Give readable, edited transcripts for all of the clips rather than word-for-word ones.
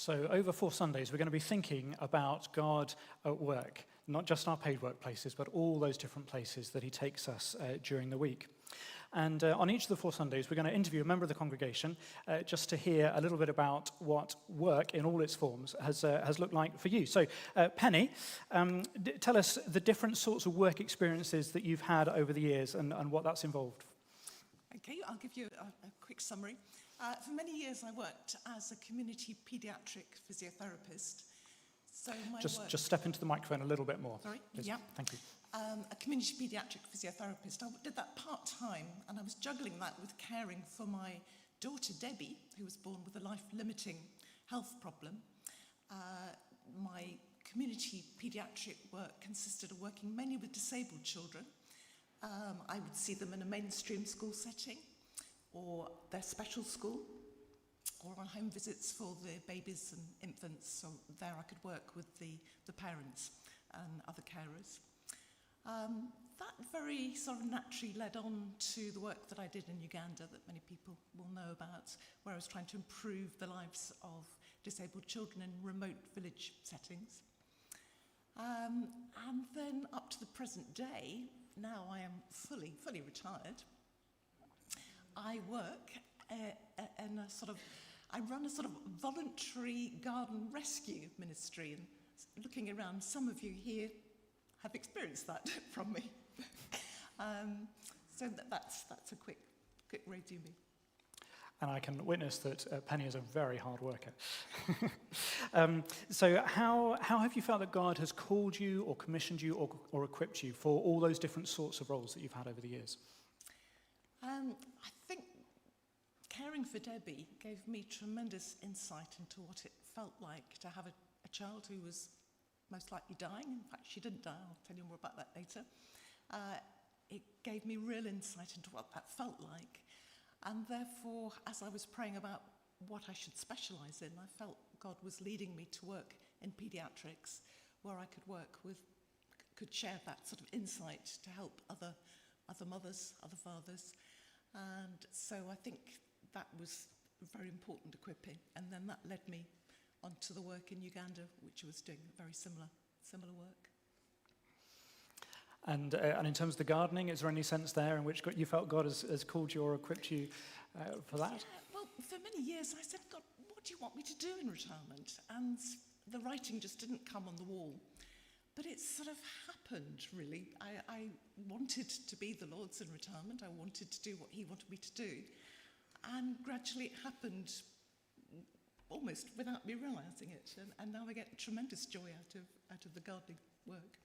So over 4 Sundays, we're going to be thinking about God at work, not just our paid workplaces, but all those different places that he takes us during the week. And on each of the 4 Sundays, we're going to interview a member of the congregation just to hear a little bit about what work in all its forms has looked like for you. So, Penny, tell us the different sorts of work experiences that you've had over the years and what that's involved. Okay, I'll give you a quick summary. For many years, I worked as a community paediatric physiotherapist. So just step into the microphone a little bit more. Sorry? Please. Yeah. Thank you. A community paediatric physiotherapist. I did that part-time, and I was juggling that with caring for my daughter, Debbie, who was born with a life-limiting health problem. My community paediatric work consisted of working mainly with disabled children. I would see them in a mainstream school setting, or their special school, or on home visits for the babies and infants. So there I could work with the parents and other carers. That very sort of naturally led on to the work that I did in Uganda that many people will know about, where I was trying to improve the lives of disabled children in remote village settings. And then up to the present day, now I am fully retired. I work in I run a sort of voluntary garden rescue ministry, and looking around, some of you here have experienced that from me. So that's a quick resume. And I can witness that Penny is a very hard worker. So how have you felt that God has called you or commissioned you or equipped you for all those different sorts of roles that you've had over the years? I think caring for Debbie gave me tremendous insight into what it felt like to have a child who was most likely dying. In fact, she didn't die. I'll tell you more about that later. It gave me real insight into what that felt like. And therefore, as I was praying about what I should specialise in, I felt God was leading me to work in paediatrics, where I could share that sort of insight to help other mothers, other fathers. And so I think that was very important equipping. And then that led me onto the work in Uganda, which was doing very similar work. And in terms of the gardening, is there any sense there in which you felt God has called you or equipped you for that? Yeah, well, for many years I said, God, what do you want me to do in retirement? And the writing just didn't come on the wall. But it sort of happened, really. I wanted to be the Lord's in retirement. I wanted to do what he wanted me to do. And gradually it happened almost without me realising it. And now I get tremendous joy out of the gardening work.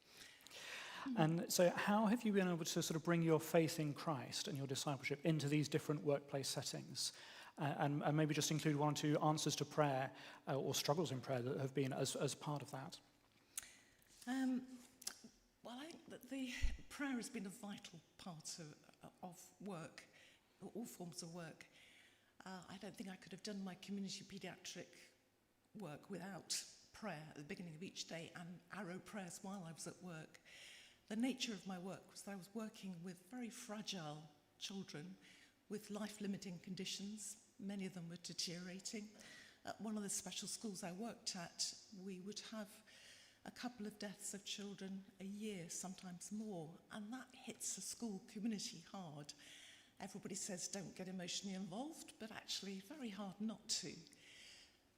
And so how have you been able to sort of bring your faith in Christ and your discipleship into these different workplace settings? And maybe just include 1 or 2 answers to prayer or struggles in prayer that have been as part of that. Well, I think that the prayer has been a vital part of work, all forms of work. I don't think I could have done my community paediatric work without prayer at the beginning of each day and arrow prayers while I was at work. The nature of my work was that I was working with very fragile children with life-limiting conditions. Many of them were deteriorating. At one of the special schools I worked at, we would have a couple of deaths of children a year, sometimes more, and that hits the school community hard. Everybody says don't get emotionally involved, but actually very hard not to.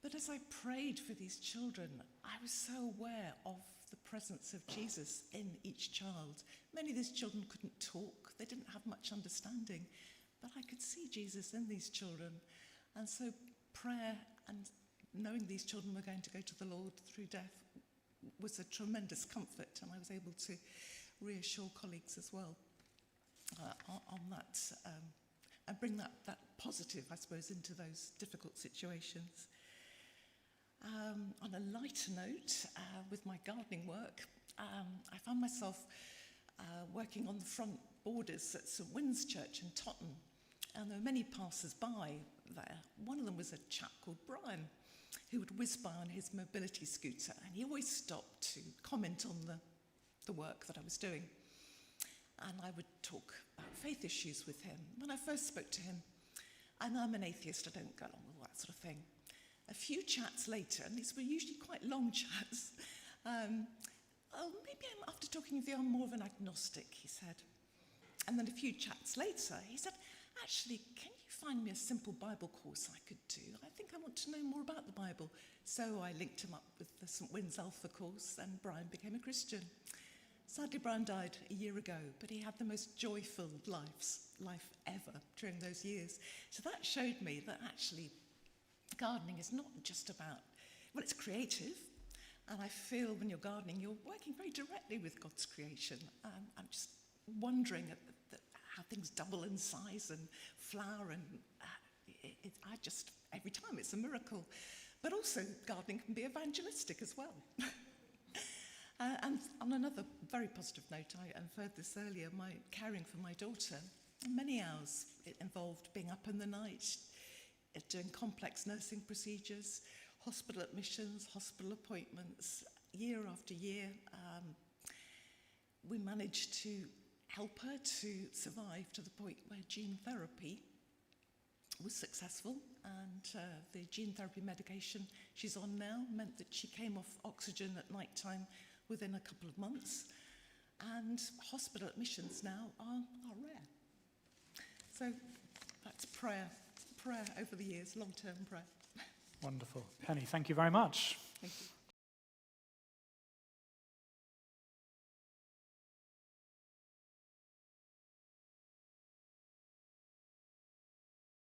But as I prayed for these children, I was so aware of the presence of Jesus in each child. Many of these children couldn't talk, they didn't have much understanding, but I could see Jesus in these children. And so prayer and knowing these children were going to go to the Lord through death was a tremendous comfort, and I was able to reassure colleagues as well on that, and bring that positive, I suppose, into those difficult situations. On a lighter note, with my gardening work, I found myself working on the front borders at St Wynn's Church in Totton, and there were many passers-by there. One of them was a chap called Brian, who would whiz by on his mobility scooter, and he always stopped to comment on the work that I was doing. And I would talk about faith issues with him. When I first spoke to him, and I'm an atheist, I don't go along with all that sort of thing. A few chats later, and these were usually quite long chats, oh, maybe after talking with you, I'm more of an agnostic, he said. And then a few chats later, he said, actually, can you find me a simple Bible course I could do? I think I want to know more about the Bible. So I linked him up with the St. Wynn's Alpha course, and Brian became a Christian. Sadly, Brian died a year ago, but he had the most joy-filled life ever during those years. So that showed me that actually gardening is not just about, well, it's creative. And I feel when you're gardening, you're working very directly with God's creation. I'm just wondering how things double in size and flower, and every time it's a miracle. But also, gardening can be evangelistic as well. And on another very positive note, I inferred this earlier, my caring for my daughter, many hours. It involved being up in the night, doing complex nursing procedures, hospital admissions, hospital appointments, year after year. We managed to help her to survive to the point where gene therapy was successful, and the gene therapy medication she's on now meant that she came off oxygen at night time within a couple of months, and hospital admissions now are rare. So that's prayer over the years, long-term prayer. Wonderful. Penny, thank you very much. Thank you.